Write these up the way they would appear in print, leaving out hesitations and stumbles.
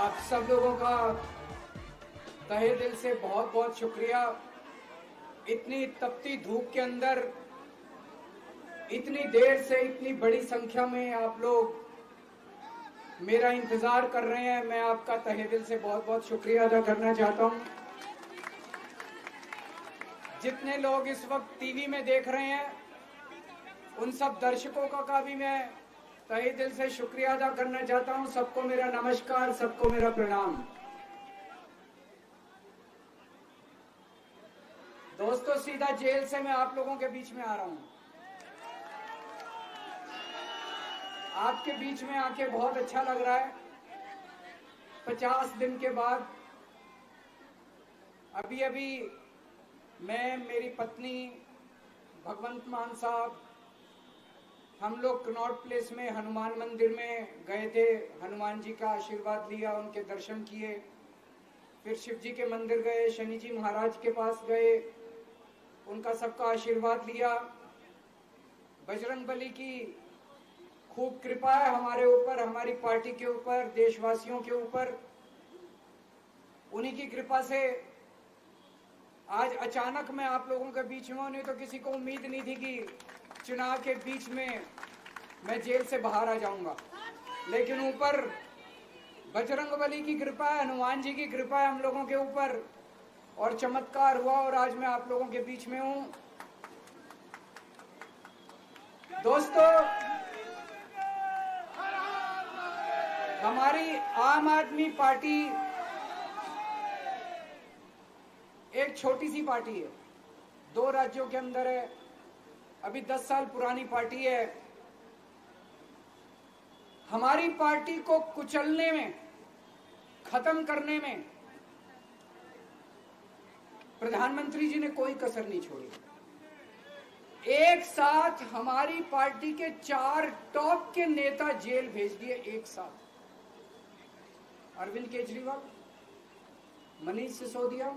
आप सब लोगों का तहे दिल से बहुत बहुत शुक्रिया। इतनी तपती धूप के अंदर इतनी देर से इतनी बड़ी संख्या में आप लोग मेरा इंतजार कर रहे हैं। मैं आपका तहे दिल से बहुत बहुत शुक्रिया अदा करना चाहता हूं। जितने लोग इस वक्त टीवी में देख रहे हैं उन सब दर्शकों का भी मैं तहे दिल से शुक्रिया अदा करना चाहता हूं। सबको मेरा नमस्कार, सबको मेरा प्रणाम। दोस्तों, सीधा जेल से मैं आप लोगों के बीच में आ रहा हूं। आपके बीच में आके बहुत अच्छा लग रहा है। 50 दिन के बाद अभी अभी मैं, मेरी पत्नी, भगवंत मान साहब, हम लोग कनॉट प्लेस में हनुमान मंदिर में गए थे। हनुमान जी का आशीर्वाद लिया, उनके दर्शन किए। फिर शिव जी के मंदिर गए, शनि जी महाराज के पास गए, उनका सबका आशीर्वाद लिया। बजरंगबली की खूब कृपा है हमारे ऊपर, हमारी पार्टी के ऊपर, देशवासियों के ऊपर। उन्हीं की कृपा से आज अचानक मैं आप लोगों के बीच में हूं। नहीं तो किसी को उम्मीद नहीं थी कि चुनाव के बीच में मैं जेल से बाहर आ जाऊंगा। लेकिन ऊपर बजरंगबली की कृपा है, हनुमान जी की कृपा है हम लोगों के ऊपर, और चमत्कार हुआ और आज मैं आप लोगों के बीच में हूं। दोस्तों, हमारी आम आदमी पार्टी एक छोटी सी पार्टी है, 2 राज्यों के अंदर है, अभी 10 साल पुरानी पार्टी है। हमारी पार्टी को कुचलने में, खत्म करने में प्रधानमंत्री जी ने कोई कसर नहीं छोड़ी। एक साथ हमारी पार्टी के 4 टॉप के नेता जेल भेज दिए एक साथ। अरविंद केजरीवाल, मनीष सिसोदिया,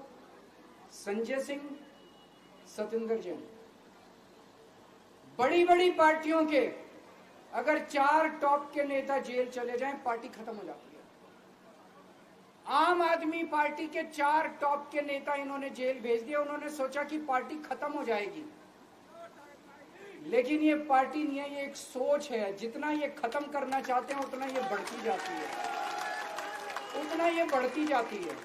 संजय सिंह, सत्येंद्र जैन। बड़ी बड़ी पार्टियों के अगर 4 टॉप के नेता जेल चले जाएं, पार्टी खत्म हो जाती है। आम आदमी पार्टी के 4 टॉप के नेता इन्होंने जेल भेज दिया। उन्होंने सोचा कि पार्टी खत्म हो जाएगी, लेकिन ये पार्टी नहीं है, ये एक सोच है। जितना ये खत्म करना चाहते हैं उतना ये बढ़ती जाती है, उतना ये बढ़ती जाती है।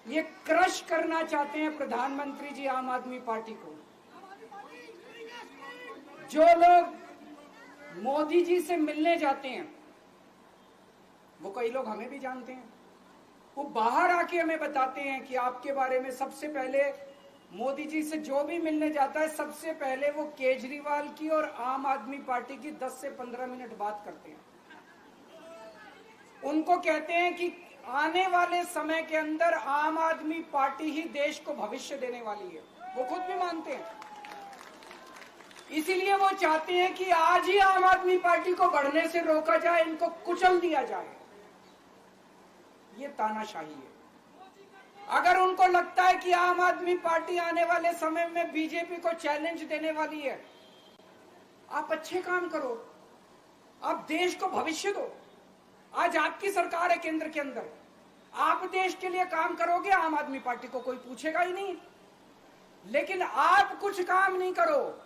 ये क्रश करना चाहते हैं प्रधानमंत्री जी आम आदमी पार्टी को। जो लोग मोदी जी से मिलने जाते हैं, वो कई लोग हमें भी जानते हैं, वो बाहर आके हमें बताते हैं कि आपके बारे में सबसे पहले मोदी जी से जो भी मिलने जाता है, सबसे पहले वो केजरीवाल की और आम आदमी पार्टी की 10 से 15 मिनट बात करते हैं। उनको कहते हैं कि आने वाले समय के अंदर आम आदमी पार्टी ही देश को भविष्य देने वाली है। वो खुद भी मानते हैं। इसीलिए वो चाहते हैं कि आज ही आम आदमी पार्टी को बढ़ने से रोका जाए, इनको कुचल दिया जाए। ये तानाशाही है। अगर उनको लगता है कि आम आदमी पार्टी आने वाले समय में बीजेपी को चैलेंज देने वाली है, आप अच्छे काम करो, आप देश को भविष्य दो। आज आपकी सरकार है केंद्र के अंदर, आप देश के लिए काम करोगे, आम आदमी पार्टी को कोई पूछेगा ही नहीं। लेकिन आप कुछ काम नहीं करो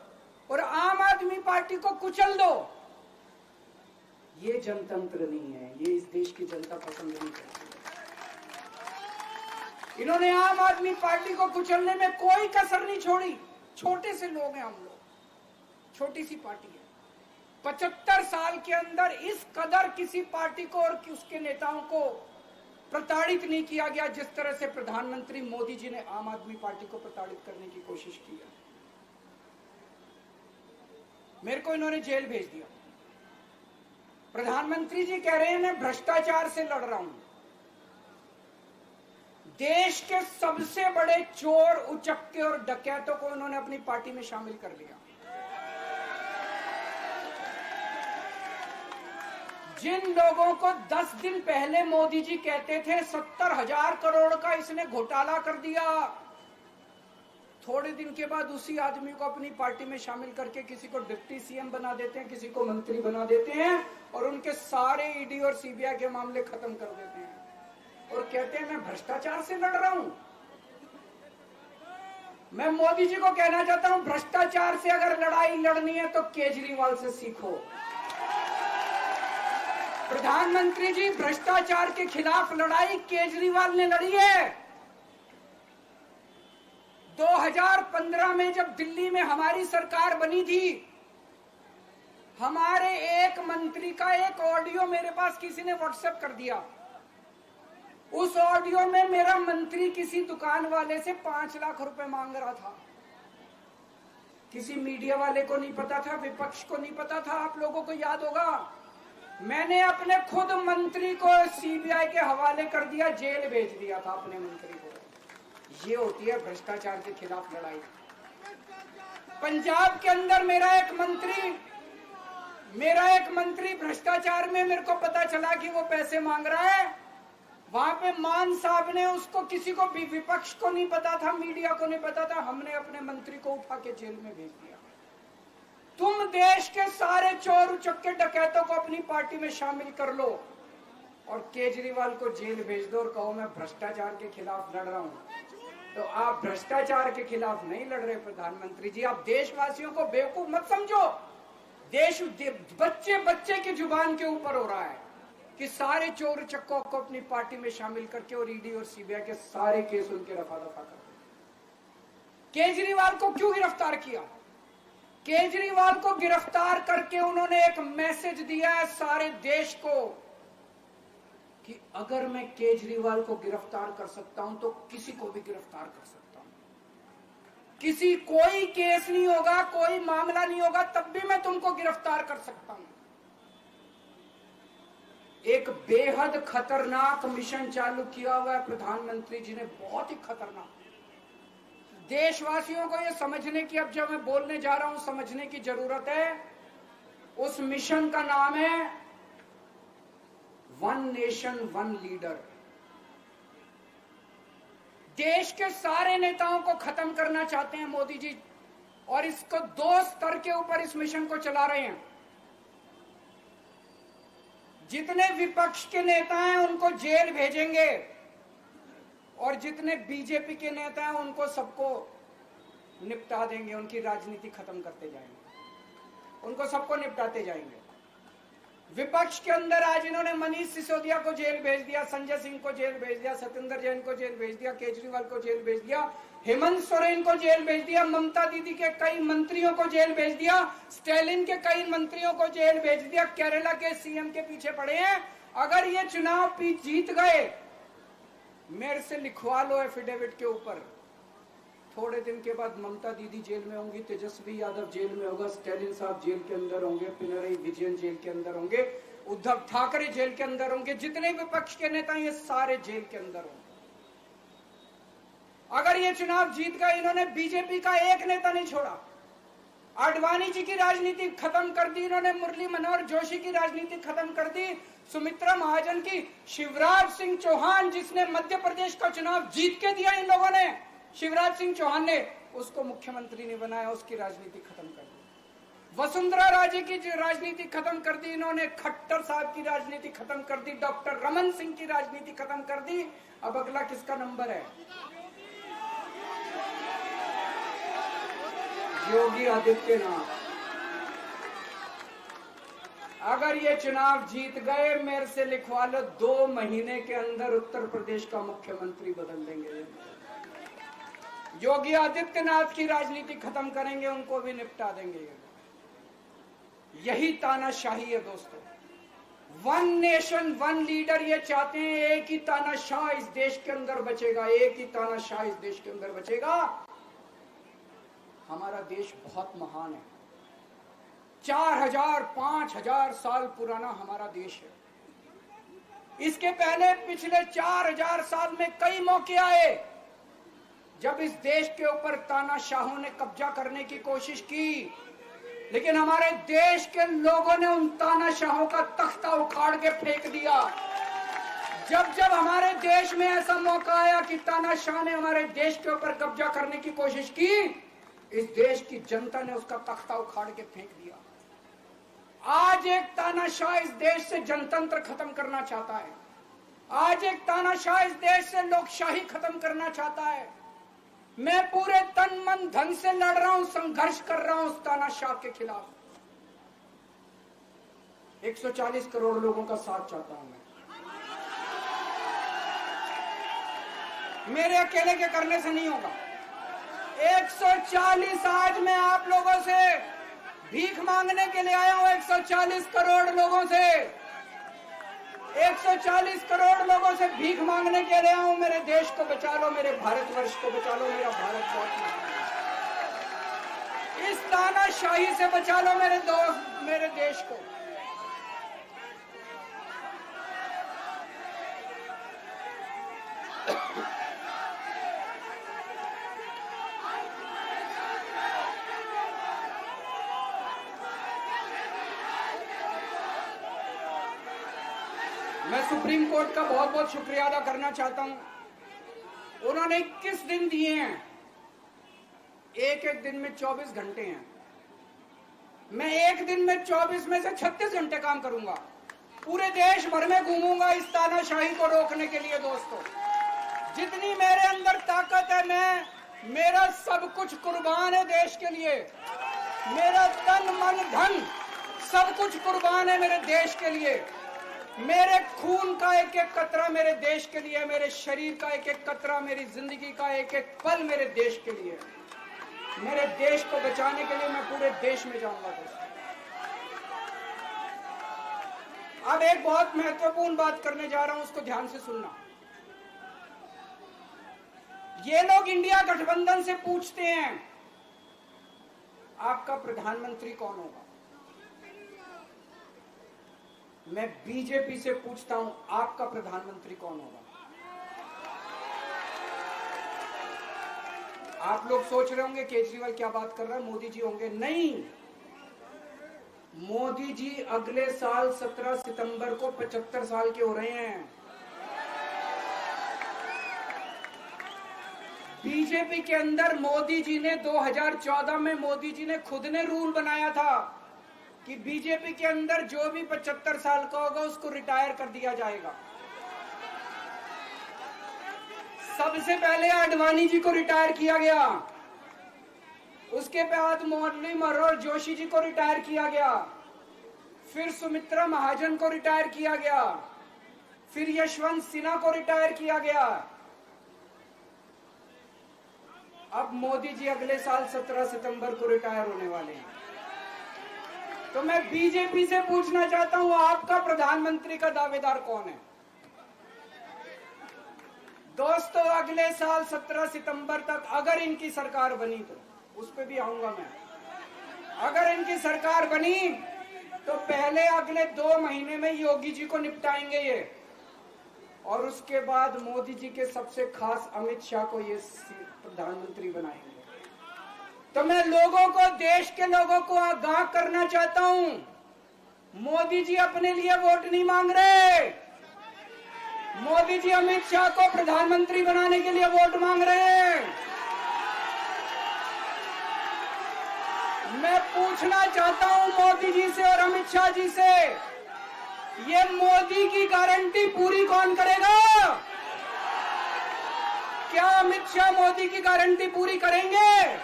और आम आदमी पार्टी को कुचल दो, ये जनतंत्र नहीं है, ये इस देश की जनता पसंद नहीं करती। इन्होंने आम आदमी पार्टी को कुचलने में कोई कसर नहीं छोड़ी। छोटे से लोग हैं हम लोग, छोटी सी पार्टी है। 75 साल के अंदर इस कदर किसी पार्टी को और उसके नेताओं को प्रताड़ित नहीं किया गया जिस तरह से प्रधानमंत्री मोदी जी ने आम आदमी पार्टी को प्रताड़ित करने की कोशिश की है। मेरे को इन्होंने जेल भेज दिया। प्रधानमंत्री जी कह रहे हैं मैं भ्रष्टाचार से लड़ रहा हूं। देश के सबसे बड़े चोर, उचक्के और डकैतों को उन्होंने अपनी पार्टी में शामिल कर लिया। जिन लोगों को 10 दिन पहले मोदी जी कहते थे 70,000 करोड़ का इसने घोटाला कर दिया, थोड़े दिन के बाद उसी आदमी को अपनी पार्टी में शामिल करके किसी को डिप्टी सीएम बना देते हैं, किसी को मंत्री बना देते हैं और उनके सारे ईडी और सीबीआई के मामले खत्म कर देते हैं और कहते हैं मैं भ्रष्टाचार से लड़ रहा हूं। मैं मोदी जी को कहना चाहता हूं, भ्रष्टाचार से अगर लड़ाई लड़नी है तो केजरीवाल से सीखो। प्रधानमंत्री जी, भ्रष्टाचार के खिलाफ लड़ाई केजरीवाल ने लड़ी है। 2015 में जब दिल्ली में हमारी सरकार बनी थी, हमारे एक मंत्री का एक ऑडियो मेरे पास किसी ने व्हाट्सएप कर दिया। उस ऑडियो में मेरा मंत्री किसी दुकान वाले से 5 लाख रुपए मांग रहा था। किसी मीडिया वाले को नहीं पता था, विपक्ष को नहीं पता था। आप लोगों को याद होगा, मैंने अपने खुद मंत्री को सीबीआई के हवाले कर दिया, जेल भेज दिया था अपने मंत्री को। ये होती है भ्रष्टाचार के खिलाफ लड़ाई। पंजाब के अंदर मेरा एक मंत्री भ्रष्टाचार में, मेरे को पता चला कि वो पैसे मांग रहा है। वहां पे मान साहब ने उसको, किसी को भी, विपक्ष को नहीं पता था, मीडिया को नहीं पता था, हमने अपने मंत्री को उठा के जेल में भेज दिया। तुम देश के सारे चोर उचक्के डकैतों को अपनी पार्टी में शामिल कर लो और केजरीवाल को जेल भेज दो और कहो मैं भ्रष्टाचार के खिलाफ लड़ रहा हूं। तो आप भ्रष्टाचार के खिलाफ नहीं लड़ रहे प्रधानमंत्री जी। आप देशवासियों को बेवकूफ मत समझो। देश बच्चे बच्चे की जुबान के ऊपर हो रहा है कि सारे चोर चक्कों को अपनी पार्टी में शामिल करके और ईडी और सीबीआई के सारे केस उनके रफा दफा कर। केजरीवाल को क्यों गिरफ्तार किया? केजरीवाल को गिरफ्तार करके उन्होंने एक मैसेज दिया है सारे देश को कि अगर मैं केजरीवाल को गिरफ्तार कर सकता हूं तो किसी को भी गिरफ्तार कर सकता हूं। कोई केस नहीं होगा, कोई मामला नहीं होगा, तब भी मैं तुमको गिरफ्तार कर सकता हूं। एक बेहद खतरनाक मिशन चालू किया हुआ है प्रधानमंत्री जी ने, बहुत ही खतरनाक। देशवासियों को यह समझने की, अब जब मैं बोलने जा रहा हूं, समझने की जरूरत है। उस मिशन का नाम है वन नेशन वन लीडर। देश के सारे नेताओं को खत्म करना चाहते हैं मोदी जी और इसको 2 स्तर के ऊपर इस मिशन को चला रहे हैं। जितने विपक्ष के नेता हैं उनको जेल भेजेंगे और जितने बीजेपी के नेता हैं उनको सबको निपटा देंगे, उनकी राजनीति खत्म करते जाएंगे, उनको सबको निपटाते जाएंगे। विपक्ष के अंदर आज इन्होंने मनीष सिसोदिया को जेल भेज दिया, संजय सिंह को जेल भेज दिया, सत्येंद्र जैन को जेल भेज दिया, केजरीवाल को जेल भेज दिया, हेमंत सोरेन को जेल भेज दिया, ममता दीदी के कई मंत्रियों को जेल भेज दिया, स्टालिन के कई मंत्रियों को जेल भेज दिया, केरला के सीएम के पीछे पड़े हैं। अगर ये चुनाव जीत गए, मेरे से लिखवा लो एफिडेविट के ऊपर, थोड़े दिन के बाद ममता दीदी जेल में होंगी, तेजस्वी यादव जेल में होगा, स्टालिन साहब जेल के अंदर होंगे, पिनरई विजयन जेल के अंदर होंगे, उद्धव ठाकरे जेल के अंदर होंगे, जितने विपक्ष के नेता ये सारे जेल के अंदर होंगे। अगर ये चुनाव जीत गए, इन्होंने बीजेपी का एक नेता नहीं छोड़ा। आडवाणी जी की राजनीति खत्म कर दी इन्होंने, मुरली मनोहर जोशी की राजनीति खत्म कर दी, सुमित्रा महाजन की, शिवराज सिंह चौहान जिसने मध्य प्रदेश का चुनाव जीत के दिया इन लोगों ने, शिवराज सिंह चौहान ने उसको मुख्यमंत्री नहीं बनाया, उसकी राजनीति खत्म कर दी। वसुंधरा राजे की राजनीति खत्म कर दी इन्होंने, खट्टर साहब की राजनीति खत्म कर दी, डॉक्टर रमन सिंह की राजनीति खत्म कर दी। अब अगला किसका नंबर है? योगी आदित्यनाथ। अगर ये चुनाव जीत गए, मेरे से लिखवा लो, 2 महीने के अंदर उत्तर प्रदेश का मुख्यमंत्री बदल देंगे। योगी आदित्यनाथ की राजनीति खत्म करेंगे, उनको भी निपटा देंगे। यही तानाशाही है दोस्तों। वन नेशन वन लीडर ये चाहते हैं, एक ही तानाशाह इस देश के अंदर बचेगा, एक ही तानाशाह इस देश के अंदर बचेगा। हमारा देश बहुत महान है, 4000 5000 साल पुराना हमारा देश है। इसके पहले पिछले 4000 साल में कई मौके आए जब इस देश के ऊपर तानाशाहों ने कब्जा करने की कोशिश की, लेकिन हमारे देश के लोगों ने उन तानाशाहों का तख्ता उखाड़ के फेंक दिया। जब जब हमारे देश में ऐसा मौका आया कि तानाशाह ने हमारे देश के ऊपर कब्जा करने की कोशिश की, इस देश की जनता ने उसका तख्ता उखाड़ के फेंक दिया। आज एक तानाशाह इस देश से जनतंत्र खत्म करना चाहता है। आज एक तानाशाह इस देश से लोकशाही खत्म करना चाहता है। मैं पूरे तन मन धन से लड़ रहा हूं, संघर्ष कर रहा हूं उस तानाशाह के खिलाफ। 140 करोड़ लोगों का साथ चाहता हूं मैं। मेरे अकेले के करने से नहीं होगा। 140 आज मैं आप लोगों से भीख मांगने के लिए आया हूं। 140 करोड़ लोगों से 140 करोड़ लोगों से भीख मांगने के लिए आया हूं। मेरे देश को बचा लो, मेरे भारतवर्ष को बचा लो, मेरा भारत बहुत इस तानाशाही से बचा लो मेरे दोस्त, मेरे देश को। मैं सुप्रीम कोर्ट का बहुत बहुत शुक्रिया अदा करना चाहता हूं। उन्होंने 21 दिन दिए हैं, एक एक दिन में 24 घंटे हैं। मैं एक दिन में 24 में से 36 घंटे काम करूंगा। पूरे देश भर में घूमूंगा इस तानाशाही को रोकने के लिए। दोस्तों, जितनी मेरे अंदर ताकत है, मेरा सब कुछ कुर्बान है देश के लिए। मेरा तन मन धन सब कुछ कुर्बान है मेरे देश के लिए। मेरे खून का एक एक कतरा मेरे देश के लिए, मेरे शरीर का एक एक कतरा, मेरी जिंदगी का एक एक पल मेरे देश के लिए। मेरे देश को बचाने के लिए मैं पूरे देश में जाऊंगा दोस्तों। अब एक बहुत महत्वपूर्ण बात करने जा रहा हूं, उसको ध्यान से सुनना। ये लोग इंडिया गठबंधन से पूछते हैं आपका प्रधानमंत्री कौन होगा। मैं बीजेपी से पूछता हूं आपका प्रधानमंत्री कौन होगा। आप लोग सोच रहे होंगे केजरीवाल क्या बात कर रहा है, मोदी जी होंगे। नहीं, मोदी जी अगले साल 17 सितंबर को 75 साल के हो रहे हैं। बीजेपी के अंदर मोदी जी ने 2014 में मोदी जी ने खुद ने रूल बनाया था कि बीजेपी के अंदर जो भी 75 साल का होगा उसको रिटायर कर दिया जाएगा। सबसे पहले आडवाणी जी को रिटायर किया गया, उसके बाद मुरली मनोहर जोशी जी को रिटायर किया गया, फिर सुमित्रा महाजन को रिटायर किया गया, फिर यशवंत सिन्हा को रिटायर किया गया। अब मोदी जी अगले साल 17 सितंबर को रिटायर होने वाले हैं। तो मैं बीजेपी से पूछना चाहता हूं आपका प्रधानमंत्री का दावेदार कौन है। दोस्तों, अगले साल 17 सितंबर तक अगर इनकी सरकार बनी, तो उस पर भी आऊंगा मैं। अगर इनकी सरकार बनी तो पहले अगले 2 महीने में योगी जी को निपटाएंगे ये, और उसके बाद मोदी जी के सबसे खास अमित शाह को ये प्रधानमंत्री बनाएंगे। तो मैं लोगों को, देश के लोगों को आगाह करना चाहता हूं, मोदी जी अपने लिए वोट नहीं मांग रहे। मोदी जी अमित शाह को प्रधानमंत्री बनाने के लिए वोट मांग रहे हैं। मैं पूछना चाहता हूं मोदी जी से और अमित शाह जी से, ये मोदी की गारंटी पूरी कौन करेगा? क्या अमित शाह मोदी की गारंटी पूरी करेंगे?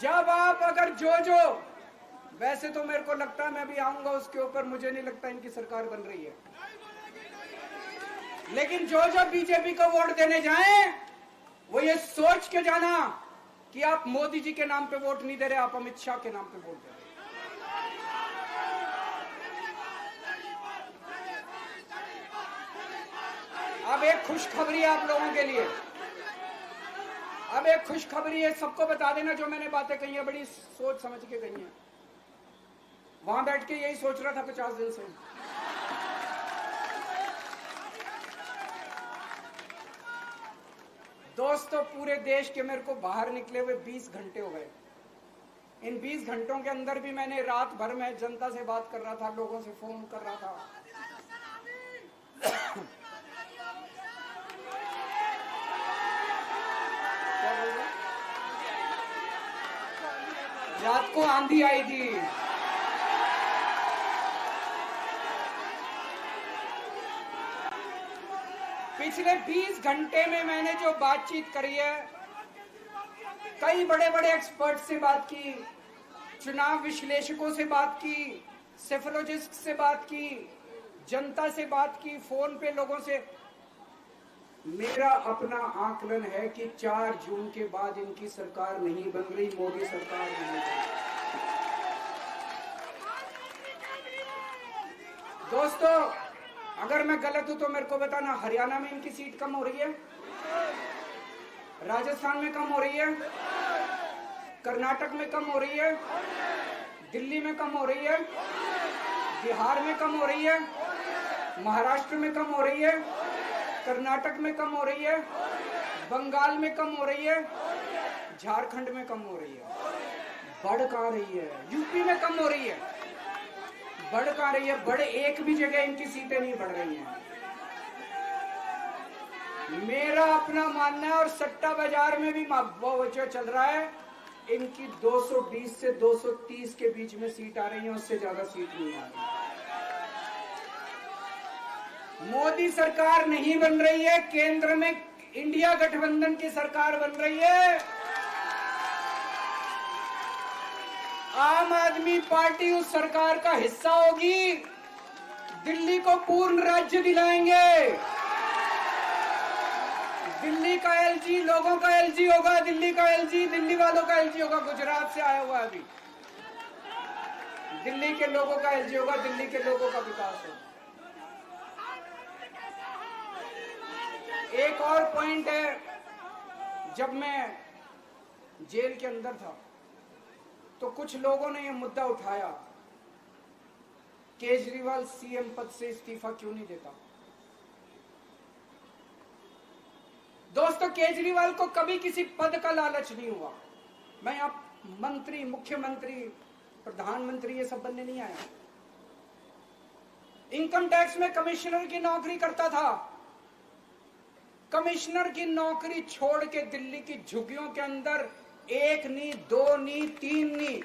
जब आप अगर जो वैसे तो मेरे को लगता है मैं भी आऊंगा उसके ऊपर, मुझे नहीं लगता इनकी सरकार बन रही है, लेकिन जो बीजेपी को वोट देने जाएं वो ये सोच के जाना कि आप मोदी जी के नाम पे वोट नहीं दे रहे, आप अमित शाह के नाम पे वोट दे रहे। अब एक खुशखबरी आप लोगों के लिए, अब एक खुशखबरी है, सबको बता देना जो मैंने बातें कही है बड़ी सोच समझ के कही है। वहां बैठ के यही सोच रहा था 50 दिन से। दोस्तों, पूरे देश के मेरे को बाहर निकले हुए 20 घंटे हो गए। इन 20 घंटों के अंदर भी मैंने रात भर में जनता से बात कर रहा था, लोगों से फोन कर रहा था, रात को आंधी आई थी। पिछले 20 घंटे में मैंने जो बातचीत करी है, कई बड़े बड़े एक्सपर्ट से बात की, चुनाव विश्लेषकों से बात की, सेफोलॉजिस्ट से बात की, जनता से बात की, फोन पे लोगों से। मेरा अपना आकलन है कि 4 जून के बाद इनकी सरकार नहीं बन रही, मोदी सरकार नहीं बन रही। दोस्तों, अगर मैं गलत हूं तो मेरे को बताना। हरियाणा में इनकी सीट कम हो रही है, राजस्थान में कम हो रही है, कर्नाटक में कम हो रही है, दिल्ली में कम हो रही है, बिहार में कम हो रही है, महाराष्ट्र में कम हो रही है, कर्नाटक में कम हो रही है, बंगाल में कम हो रही है, झारखंड में कम हो रही है। बढ़ कहां रही है? यूपी में कम हो रही है, बढ़ कहां रही है? बड़े एक भी जगह इनकी सीटें नहीं बढ़ रही हैं। मेरा अपना मानना है, और सट्टा बाजार में भी वो जो चल रहा है, इनकी 220 से 230 के बीच में सीट आ रही है, उससे ज्यादा सीट नहीं आ रही। मोदी सरकार नहीं बन रही है, केंद्र में इंडिया गठबंधन की सरकार बन रही है। आम आदमी पार्टी उस सरकार का हिस्सा होगी। दिल्ली को पूर्ण राज्य दिलाएंगे। दिल्ली का एलजी लोगों का एलजी होगा, दिल्ली का एलजी दिल्ली वालों का एलजी होगा। गुजरात से आया हुआ अभी, दिल्ली के लोगों का एलजी होगा, दिल्ली के लोगों का विकास होगा। एक और पॉइंट है, जब मैं जेल के अंदर था तो कुछ लोगों ने यह मुद्दा उठाया, केजरीवाल सीएम पद से इस्तीफा क्यों नहीं देता। दोस्तों, केजरीवाल को कभी किसी पद का लालच नहीं हुआ। मैं यहां मंत्री, मुख्यमंत्री, प्रधानमंत्री ये सब बनने नहीं आया। इनकम टैक्स में कमिश्नर की नौकरी करता था। कमिश्नर की नौकरी छोड़ के दिल्ली की झुग्गियों के अंदर 1 नहीं, 2 नहीं, 3 नहीं,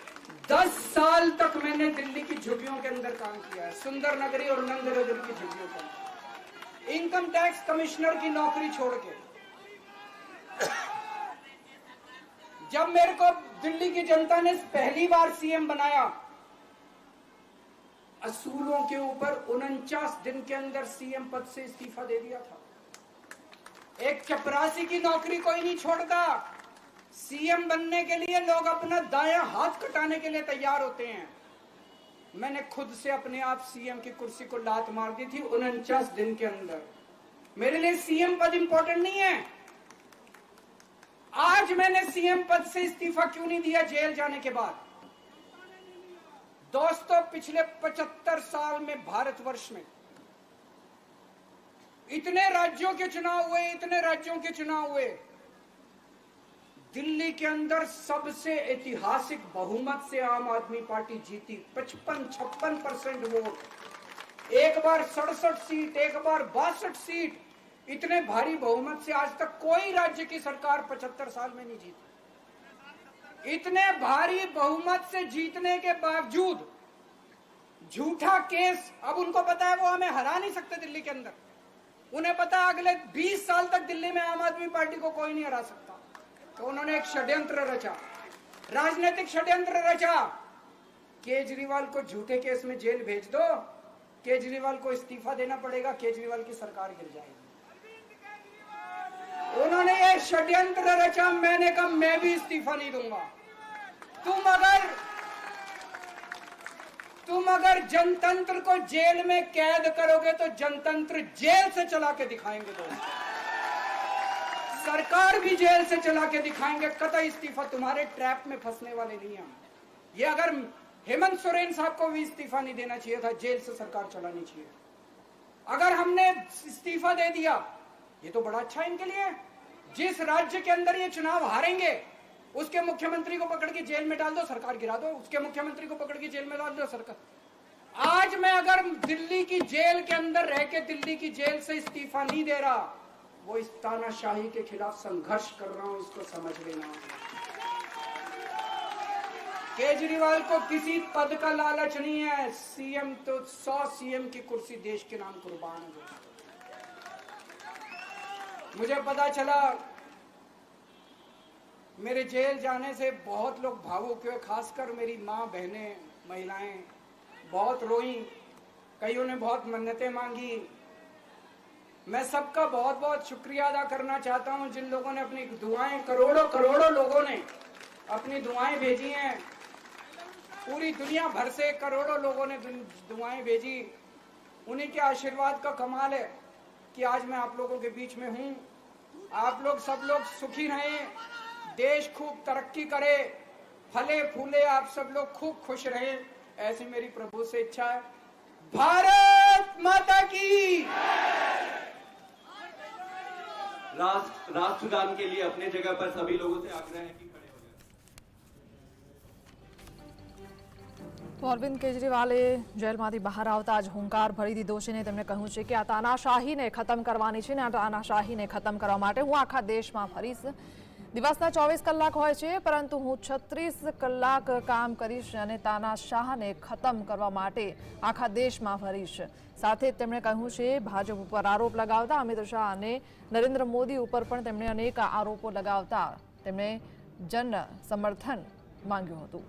10 साल तक मैंने दिल्ली की झुग्गियों के अंदर काम किया है, सुंदर नगरी और नंद नगरी की झुग्गियों के अंदर। इनकम टैक्स कमिश्नर की नौकरी छोड़ के जब मेरे को दिल्ली की जनता ने पहली बार सीएम बनाया, असूलों के ऊपर 49 दिन के अंदर सीएम पद से इस्तीफा दे दिया था। एक चपरासी की नौकरी कोई नहीं छोड़ता। सीएम बनने के लिए लोग अपना दायां हाथ कटाने के लिए तैयार होते हैं। मैंने खुद से अपने आप सीएम की कुर्सी को लात मार दी थी 49 दिन के अंदर। मेरे लिए सीएम पद इंपॉर्टेंट नहीं है। आज मैंने सीएम पद से इस्तीफा क्यों नहीं दिया जेल जाने के बाद? दोस्तों, पिछले 75 साल में भारतवर्ष में इतने राज्यों के चुनाव हुए, इतने राज्यों के चुनाव हुए, दिल्ली के अंदर सबसे ऐतिहासिक बहुमत से आम आदमी पार्टी जीती। 55-56% वोट, एक बार 67 सीट, एक बार 62 सीट। इतने भारी बहुमत से आज तक कोई राज्य की सरकार 75 साल में नहीं जीती। इतने भारी बहुमत से जीतने के बावजूद झूठा केस, अब उनको पता है वो हमें हरा नहीं सकते दिल्ली के अंदर। उन्हें पता है अगले 20 साल तक दिल्ली में आम आदमी पार्टी को कोई नहीं हरा सकता। तो उन्होंने एक षड्यंत्र रचा, राजनीतिक षड्यंत्र रचा। केजरीवाल को झूठे केस में जेल भेज दो, केजरीवाल को इस्तीफा देना पड़ेगा, केजरीवाल की सरकार गिर जाएगी। उन्होंने ये षड्यंत्र रचा। मैंने कहा मैं भी इस्तीफा नहीं दूंगा। तुम अगर जनतंत्र को जेल में कैद करोगे तो जनतंत्र जेल से चला के दिखाएंगे। दोस्तों, सरकार भी जेल से चला के दिखाएंगे। कतई इस्तीफा, तुम्हारे ट्रैप में फंसने वाले नहीं हम। ये अगर हेमंत सोरेन साहब को भी इस्तीफा नहीं देना चाहिए था, जेल से सरकार चलानी चाहिए। अगर हमने इस्तीफा दे दिया, ये तो बड़ा अच्छा इनके लिए। जिस राज्य के अंदर ये चुनाव हारेंगे उसके मुख्यमंत्री को पकड़ के जेल में डाल दो, सरकार गिरा दो। उसके मुख्यमंत्री को पकड़ के जेल में डाल दो, सरकार। आज मैं अगर दिल्ली की जेल के अंदर रह के दिल्ली की जेल से इस्तीफा नहीं दे रहा, वो इस तानाशाही के खिलाफ संघर्ष कर रहा हूं, इसको समझ लेना। केजरीवाल को किसी पद का लालच नहीं है। सीएम तो 100 सीएम की कुर्सी देश के नाम कुर्बान है। मुझे पता चला मेरे जेल जाने से बहुत लोग भावुक हुए, खासकर मेरी माँ, बहनें, महिलाएं बहुत रोई, कईयों ने बहुत मन्नतें मांगी। मैं सबका बहुत बहुत शुक्रिया अदा करना चाहता हूं जिन लोगों ने अपनी दुआएं, करोड़ों लोगों ने अपनी दुआएं भेजी हैं। पूरी दुनिया भर से करोड़ों लोगों ने दुआएं भेजी। उन्हीं के आशीर्वाद का कमाल है कि आज मैं आप लोगों के बीच में हूं। आप लोग सब लोग सुखी रहें, देश खूब तरक्की करे, फले फूले, आप सब लोग खूब खुश रहें, ऐसी मेरी प्रभु से इच्छा है। भारत माता की। राष्ट्रगान के लिए अपने जगह पर सभी लोगों से आग्रह है कि खड़े हो जाएं। તો અરવિંદ કેજરીવાલે જેલમાંથી બહાર આવતા જ હુંકાર ભરી દીધો છે ને તેમણે કહ્યું છે કે આ તાનાશાહીને ખતમ કરવાની છે ને આ તાનાશાહીને ખતમ કરવા માટે હું આખા દેશમાં ફરીશ। દિવસના 24 કલાક હોય છે પરંતુ હું 36 કલાક કામ કરીશ અને તાનાશાહને ખતમ કરવા માટે આખા દેશમાં ફરીશ। સાથે જ તેમણે કહ્યું છે ભાજપ ઉપર આરોપ લગાવતા અમિત શાહ અને નરેન્દ્ર મોદી ઉપર પણ તેમણે અનેક આરોપો લગાવતા તેમણે જન સમર્થન માંગ્યું હતું।